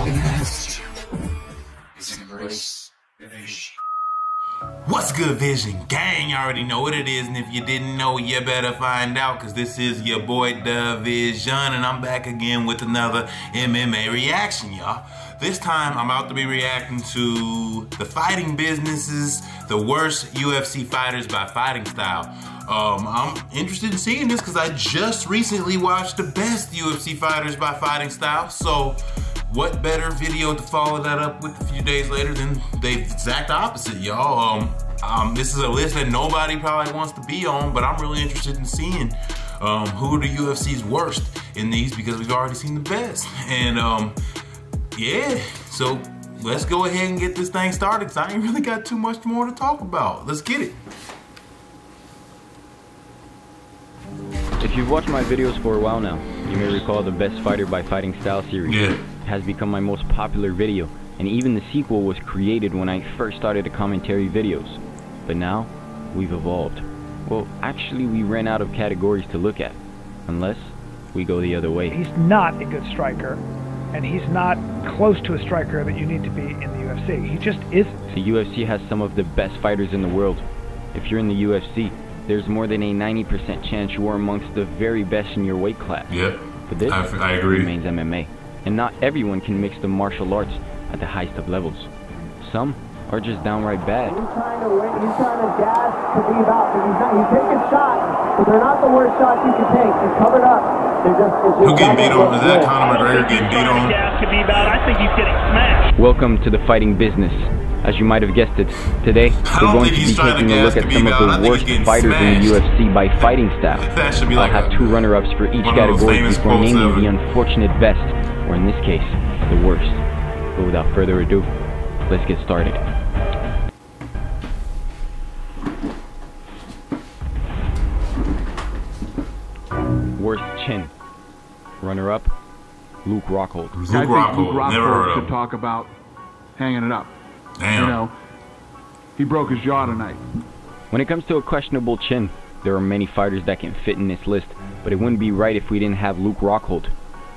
all he has to do is embrace DaVizion. What's good, Vision Gang? You already know what it is, and if you didn't know, you better find out, because this is your boy DaVizion, and I'm back again with another MMA reaction, y'all. This time, I'm about to be reacting to the fighting businesses, the worst UFC fighters by fighting style. I'm interested in seeing this because I just recently watched the best UFC fighters by fighting style, so what better video to follow that up with a few days later than the exact opposite, y'all. This is a list that nobody probably wants to be on, but I'm really interested in seeing who are the UFC's worst in these, because we've already seen the best. And yeah, so let's go ahead and get this thing started, because I ain't really got too much more to talk about. Let's get it. If you've watched my videos for a while now, you may recall the Best Fighter by Fighting Style series. Yeah. It has become my most popular video, and even the sequel was created when I first started the commentary videos. But now, we've evolved. Well, actually we ran out of categories to look at, unless we go the other way. He's not a good striker, and he's not close to a striker that you need to be in the UFC. He just isn't. The UFC has some of the best fighters in the world. If you're in the UFC, there's more than a 90% chance you are amongst the very best in your weight class. Yep, but this I agree. remains MMA, and not everyone can mix the martial arts at the highest of levels. Some are just downright bad. He's trying to win, he's trying to gas Khabib out, he's taking shots, but they're not the worst shots you can take. He's covered up. Who getting beat on? Is that Conor McGregor getting beat on? Khabib out. I think he's getting smashed. Welcome to the fighting business. As you might have guessed it, today we're going to be taking a look at some of the worst fighters in the UFC by fighting style. I'll have two runner-ups for each category before naming the unfortunate best, or in this case, the worst. But without further ado, let's get started. Worst chin. Runner-up, Luke Rockhold. Luke Rockhold, never heard of him. To talk about hanging it up. Damn. You know, he broke his jaw tonight. When it comes to a questionable chin, there are many fighters that can fit in this list, but it wouldn't be right if we didn't have Luke Rockhold.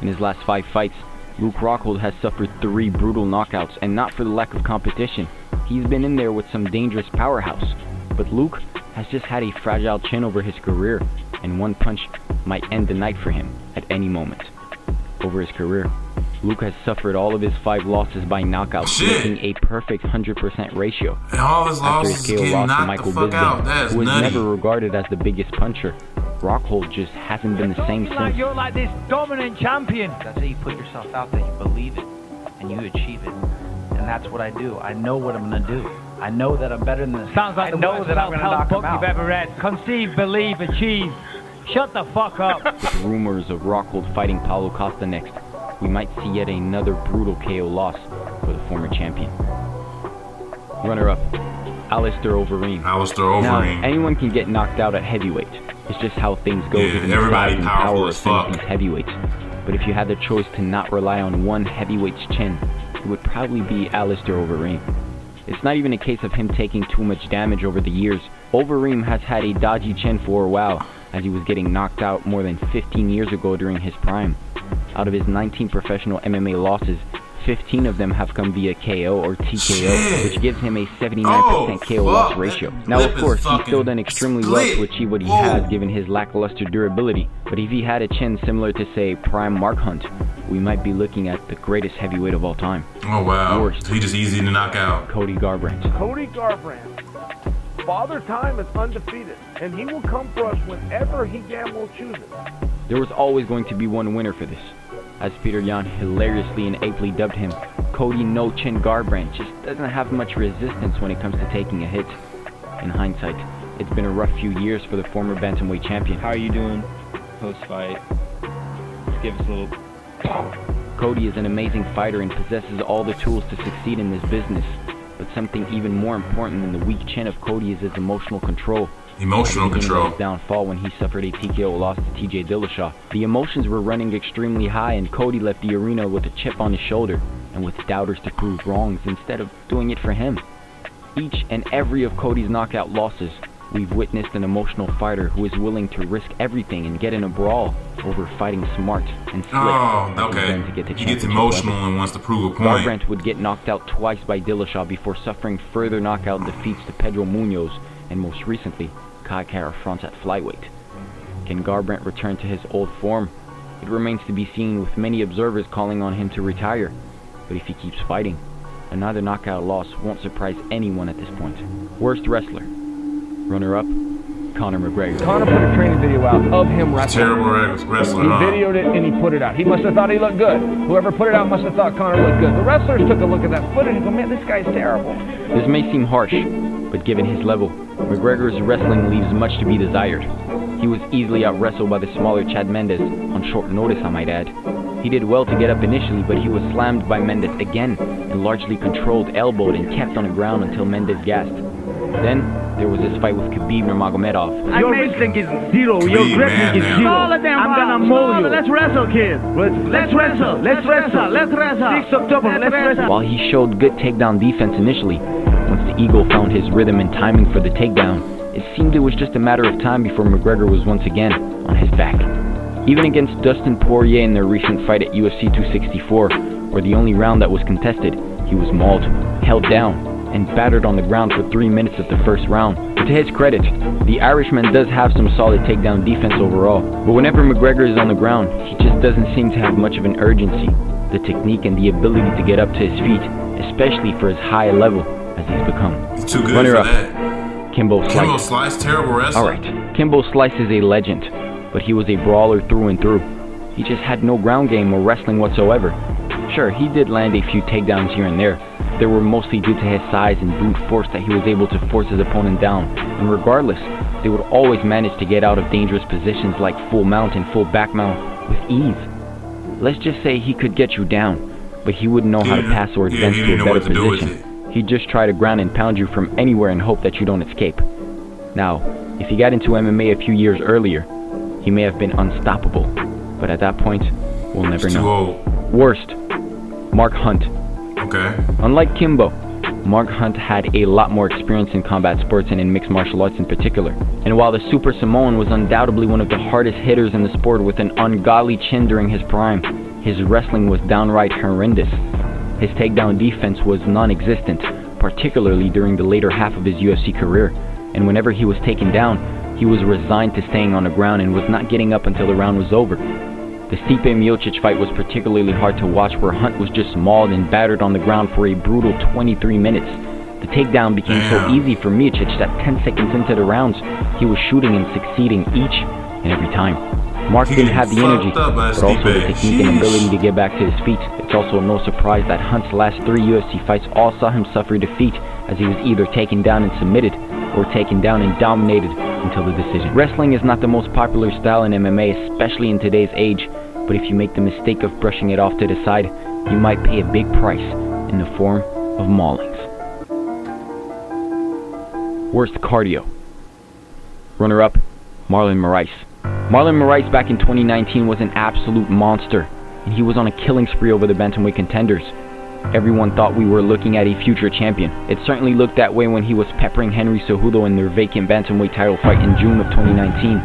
In his last 5 fights, Luke Rockhold has suffered 3 brutal knockouts, and not for the lack of competition. He's been in there with some dangerous powerhouse, but Luke has just had a fragile chin over his career, and one punch might end the night for him at any moment. Over his career, Luke has suffered all of his 5 losses by knockouts, making a perfect 100% ratio. And all his losses After his KO loss to Michael Bisping, who was never regarded as the biggest puncher, Rockhold just hasn't been the same since. You're like this dominant champion. That's how you put yourself out there. You believe it, and you achieve it. And that's what I do. I know what I'm going to do. I know that I'm better than this. Sounds like the worst self-help book you've ever read. Conceive, believe, achieve. Shut the fuck up. With rumors of Rockhold fighting Paulo Costa next, we might see yet another brutal KO loss for the former champion. Runner-up, Alistair Overeem. Now, anyone can get knocked out at heavyweight. It's just how things go given the size and power of some of these heavyweights. But if you had the choice to not rely on one heavyweight's chin, it would probably be Alistair Overeem. It's not even a case of him taking too much damage over the years. Overeem has had a dodgy chin for a while, as he was getting knocked out more than 15 years ago during his prime. Out of his 19 professional MMA losses, 15 of them have come via KO or TKO, which gives him a 79% KO loss ratio. Now, of course, he's still done extremely well to achieve what he has given his lackluster durability, but if he had a chin similar to, say, prime Mark Hunt, we might be looking at the greatest heavyweight of all time. Oh, wow. Worst. He just easy to knock out. Cody Garbrandt. Cody Garbrandt. Father Time is undefeated, and he will come for us whenever he damn well chooses. There was always going to be one winner for this. As Peter Yan hilariously and aptly dubbed him, Cody No Chin Garbrandt just doesn't have much resistance when it comes to taking a hit. In hindsight, it's been a rough few years for the former bantamweight champion. How are you doing post-fight? Give us a little... Cody is an amazing fighter and possesses all the tools to succeed in this business. But something even more important than the weak chin of Cody is his emotional control. Emotional control. His downfall when he suffered a TKO loss to TJ Dillashaw. The emotions were running extremely high, and Cody left the arena with a chip on his shoulder and with doubters to prove wrongs instead of doing it for him. Each and every of Cody's knockout losses we've witnessed an emotional fighter who is willing to risk everything and get in a brawl over fighting smart and slick. Oh, okay. He gets emotional and wants to prove a point. Garbrandt would get knocked out twice by Dillashaw before suffering further knockout defeats to Pedro Munoz and most recently, Kai Kara-France at flyweight. Can Garbrandt return to his old form? It remains to be seen, with many observers calling on him to retire. But if he keeps fighting, another knockout loss won't surprise anyone at this point. Worst wrestler. Runner-up, Conor McGregor. Conor put a training video out of him wrestling. Terrible wrestler. He videoed it and he put it out. He must have thought he looked good. Whoever put it out must have thought Conor looked good. The wrestlers took a look at that footage and go, man, this guy's terrible. This may seem harsh, but given his level, McGregor's wrestling leaves much to be desired. He was easily out-wrestled by the smaller Chad Mendes, on short notice I might add. He did well to get up initially, but he was slammed by Mendes again, and largely controlled, elbowed, and kept on the ground until Mendes gassed. Then, there was this fight with Khabib Nurmagomedov. Your wrestling is zero. Your grappling is zero. I'm gonna mow you. Let's wrestle, kids. Let's wrestle. Let's wrestle. Let's wrestle. 6 October. Let's wrestle. While he showed good takedown defense initially, once the Eagle found his rhythm and timing for the takedown, it seemed it was just a matter of time before McGregor was once again on his back. Even against Dustin Poirier in their recent fight at UFC 264, where the only round that was contested, he was mauled, held down, and battered on the ground for 3 minutes of the first round. But to his credit, the Irishman does have some solid takedown defense overall, but whenever McGregor is on the ground, he just doesn't seem to have much of an urgency, the technique and the ability to get up to his feet, especially for his high level as he's become. He's too good for that. Kimbo Slice. Kimbo Slice, terrible wrestler. Alright, Kimbo Slice is a legend, but he was a brawler through and through. He just had no ground game or wrestling whatsoever. Sure, he did land a few takedowns here and there. They were mostly due to his size and brute force that he was able to force his opponent down. And regardless, they would always manage to get out of dangerous positions like full mount and full back mount with ease. Let's just say he could get you down, but he wouldn't know how to pass or advance to a better position. He'd just try to ground and pound you from anywhere and hope that you don't escape. Now, if he got into MMA a few years earlier, he may have been unstoppable, but at that point, we'll never know. Worst, Mark Hunt. Okay. Unlike Kimbo, Mark Hunt had a lot more experience in combat sports and in mixed martial arts in particular. And while the Super Samoan was undoubtedly one of the hardest hitters in the sport with an ungodly chin during his prime, his wrestling was downright horrendous. His takedown defense was non-existent, particularly during the later half of his UFC career, and whenever he was taken down, he was resigned to staying on the ground and was not getting up until the round was over. The Stipe Miocic fight was particularly hard to watch, where Hunt was just mauled and battered on the ground for a brutal 23 minutes. The takedown became so easy for Miocic that 10 seconds into the rounds, he was shooting and succeeding each and every time. Mark didn't have the energy, but also the technique and ability to get back to his feet. It's also no surprise that Hunt's last 3 UFC fights all saw him suffer defeat, as he was either taken down and submitted, or taken down and dominated until the decision. Wrestling is not the most popular style in MMA, especially in today's age, but if you make the mistake of brushing it off to the side, you might pay a big price in the form of maulings. Worst cardio. Runner-up, Marlon Moraes. Marlon Moraes back in 2019 was an absolute monster, and he was on a killing spree over the bantamweight contenders. Everyone thought we were looking at a future champion. It certainly looked that way when he was peppering Henry Cejudo in their vacant bantamweight title fight in June of 2019.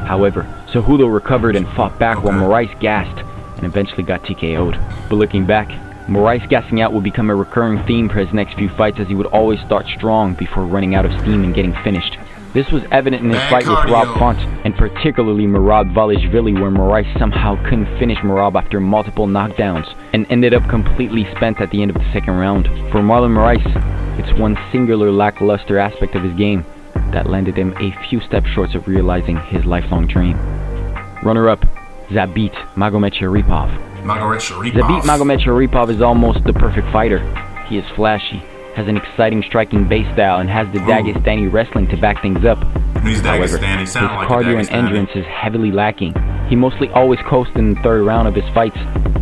However, Cejudo recovered and fought back while Moraes gassed and eventually got TKO'd. But looking back, Moraes gassing out would become a recurring theme for his next few fights, as he would always start strong before running out of steam and getting finished. This was evident in his fight with Rob Font, and particularly Merab Dvalishvili, where Moraes somehow couldn't finish Merab after multiple knockdowns, and ended up completely spent at the end of the second round. For Marlon Moraes, it's one singular lackluster aspect of his game that landed him a few steps short of realizing his lifelong dream. Runner-up, Zabit Magomedsharipov. Zabit Magomedsharipov is almost the perfect fighter. He is flashy, has an exciting striking base style, and has the Dagestani wrestling to back things up. However, his cardio and endurance is heavily lacking. He mostly always coasts in the third round of his fights.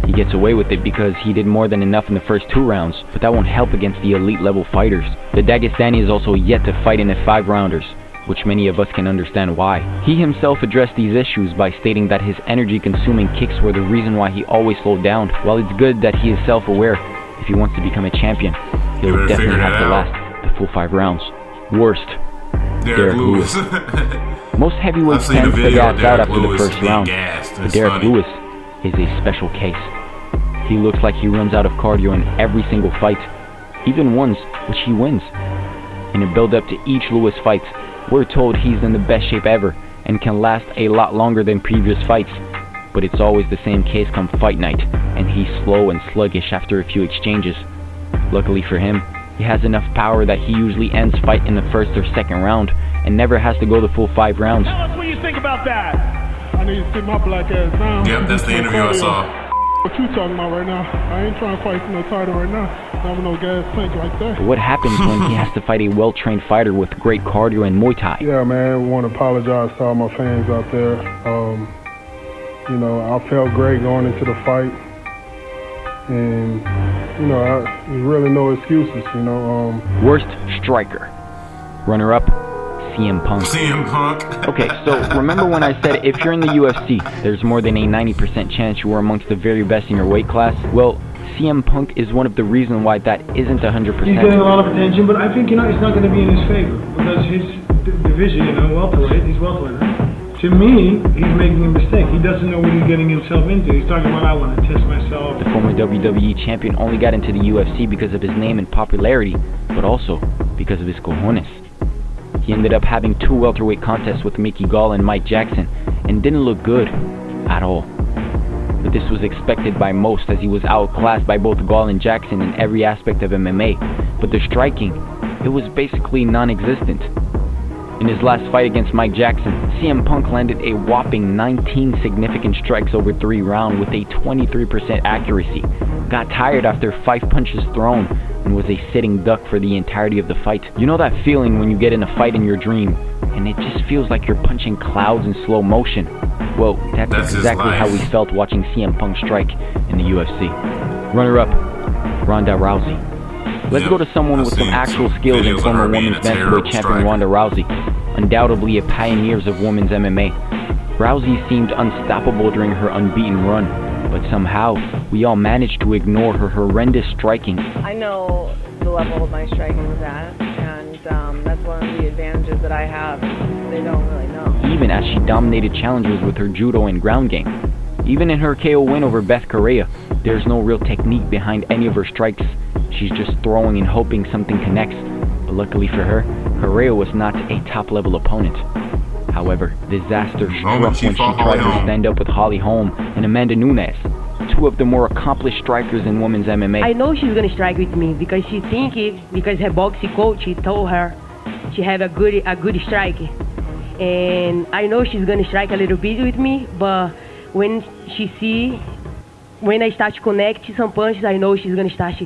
He gets away with it because he did more than enough in the first 2 rounds, but that won't help against the elite level fighters. The Dagestani is also yet to fight in the 5-rounders, which many of us can understand why. He himself addressed these issues by stating that his energy-consuming kicks were the reason why he always slowed down. While it's good that he is self-aware, if he wants to become a champion, he would definitely have to last the full 5 rounds. Worst, Derek Lewis. Most heavyweights tend to gas out after the first round, but Derek Lewis is a special case. He looks like he runs out of cardio in every single fight, even ones which he wins. In a build-up to each Lewis fight, we're told he's in the best shape ever and can last a lot longer than previous fights. But it's always the same case come fight night, and he's slow and sluggish after a few exchanges. Luckily for him, he has enough power that he usually ends fight in the first or second round and never has to go the full 5 rounds. Tell us what you think about that. I need to sit my black ass down. Yep, that's the interview I saw. What you talking about right now? I ain't trying to fight for no title right now. I'm no gas tank like that. But what happens when he has to fight a well-trained fighter with great cardio and Muay Thai? Yeah, man, I want to apologize to all my fans out there. You know, I felt great going into the fight. And, you know, there's really no excuses, you know. Worst striker. Runner-up, CM Punk. CM Punk. Okay, so remember when I said if you're in the UFC, there's more than a 90% chance you are amongst the very best in your weight class? Well, CM Punk is one of the reasons why that isn't 100%. He's getting a lot of attention, but I think, you know, it's not going to be in his favor because his division, you know, welterweight, he's welterweight, right? To me, he's making a mistake. He doesn't know what he's getting himself into. He's talking about, I want to test myself. The former WWE champion only got into the UFC because of his name and popularity, but also because of his cojones. He ended up having 2 welterweight contests with Mickey Gall and Mike Jackson, and didn't look good at all. But this was expected by most, as he was outclassed by both Gall and Jackson in every aspect of MMA. But the striking, it was basically non-existent. In his last fight against Mike Jackson, CM Punk landed a whopping 19 significant strikes over 3 rounds with a 23% accuracy, got tired after 5 punches thrown, and was a sitting duck for the entirety of the fight. You know that feeling when you get in a fight in your dream, and it just feels like you're punching clouds in slow motion? Well, that's exactly how we felt watching CM Punk strike in the UFC. Runner-up, Ronda Rousey. Let's go to someone with some actual skills and former women's bantamweight champion Ronda Rousey, undoubtedly a pioneer of women's MMA. Rousey seemed unstoppable during her unbeaten run, but somehow we all managed to ignore her horrendous striking. I know the level of my striking is at, and that's one of the advantages that I have. They don't really know. Even as she dominated challengers with her judo and ground game. Even in her KO win over Beth Correa, there's no real technique behind any of her strikes. She's just throwing and hoping something connects. But luckily for her, Correa was not a top-level opponent. However, disaster struck when she tried to stand up with Holly Holm and Amanda Nunes, 2 of the more accomplished strikers in women's MMA. I know she's gonna strike with me because she think because her boxing coach told her she have a good strike, and I know she's gonna strike a little bit with me. But when I start to connect some punches, I know she's gonna start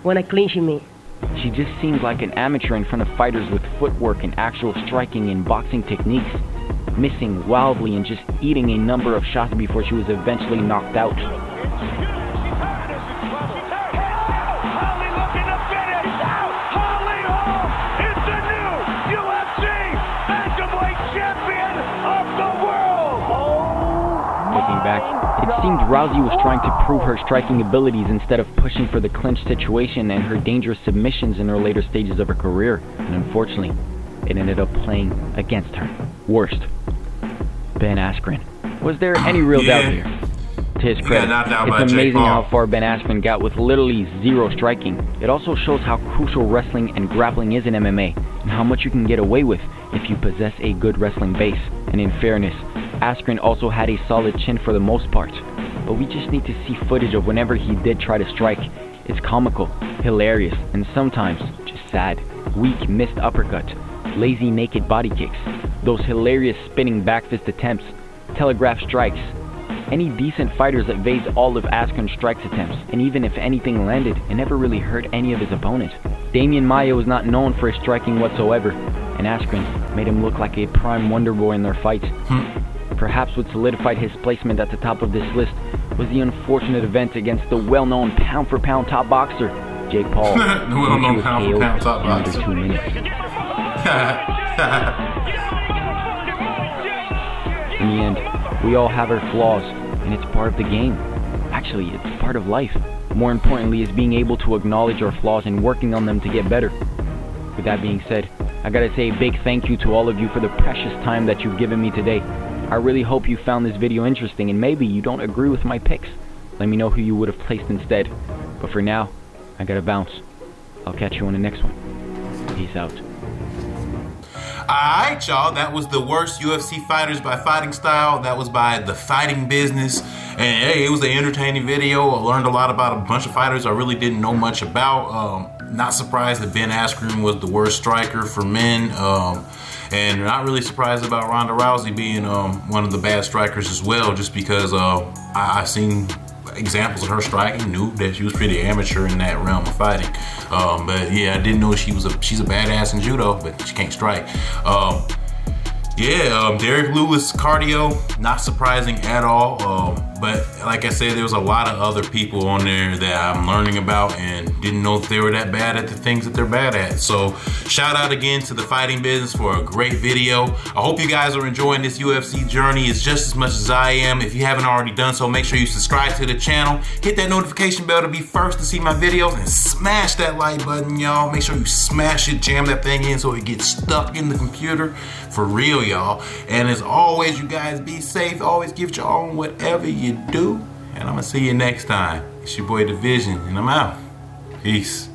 wanna clinch me. She just seemed like an amateur in front of fighters with footwork and actual striking and boxing techniques, missing wildly and just eating a number of shots before she was eventually knocked out. Looking back, it seemed Rousey was trying to prove her striking abilities instead of pushing for the clinch situation and her dangerous submissions in her later stages of her career, and unfortunately, it ended up playing against her. Worst, Ben Askren. Was there any real doubt here? To his credit, it's amazing how far Ben Askren got with literally 0 striking. It also shows how crucial wrestling and grappling is in MMA, and how much you can get away with if you possess a good wrestling base. And in fairness, Askren also had a solid chin for the most part, but we just need to see footage of whenever he did try to strike. It's comical, hilarious, and sometimes just sad. Weak missed uppercuts, lazy naked body kicks, those hilarious spinning back fist attempts, telegraph strikes. Any decent fighters evades all of Askren's strikes attempts, and even if anything landed, it never really hurt any of his opponents. Damian Maia was not known for his striking whatsoever, and Askren made him look like a prime wonder boy in their fights. Perhaps what solidified his placement at the top of this list was the unfortunate event against the well-known pound-for-pound top boxer, Jake Paul. The well-known pound-for-pound top boxer. Under 2 minutes. In the end, we all have our flaws, and it's part of the game. Actually, it's part of life. More importantly is being able to acknowledge our flaws and working on them to get better. With that being said, I gotta say a big thank you to all of you for the precious time that you've given me today. I really hope you found this video interesting, and maybe you don't agree with my picks. Let me know who you would have placed instead. But for now, I gotta bounce. I'll catch you on the next one. Peace out. Alright, y'all, that was the worst UFC fighters by fighting style. That was by The Fighting Business. And hey, it was an entertaining video. I learned a lot about a bunch of fighters I really didn't know much about. Not surprised that Ben Askren was the worst striker for men. And not really surprised about Ronda Rousey being one of the bad strikers as well, just because I've seen examples of her striking, knew that she was pretty amateur in that realm of fighting. But yeah, I didn't know she's a badass in judo, but she can't strike. Derek Lewis cardio, not surprising at all. But like I said, there was a lot of other people on there that I'm learning about and didn't know if they were that bad at the things that they're bad at. So shout out again to The Fighting Business for a great video. I hope you guys are enjoying this UFC journey as just as much as I am. If you haven't already done so, make sure you subscribe to the channel. Hit that notification bell to be first to see my videos, and smash that like button, y'all. Make sure you smash it, jam that thing in so it gets stuck in the computer. For real, y'all. And as always, you guys be safe. Always give your own whatever you do. And I'm gonna see you next time. It's your boy DaVizion, and I'm out. Peace.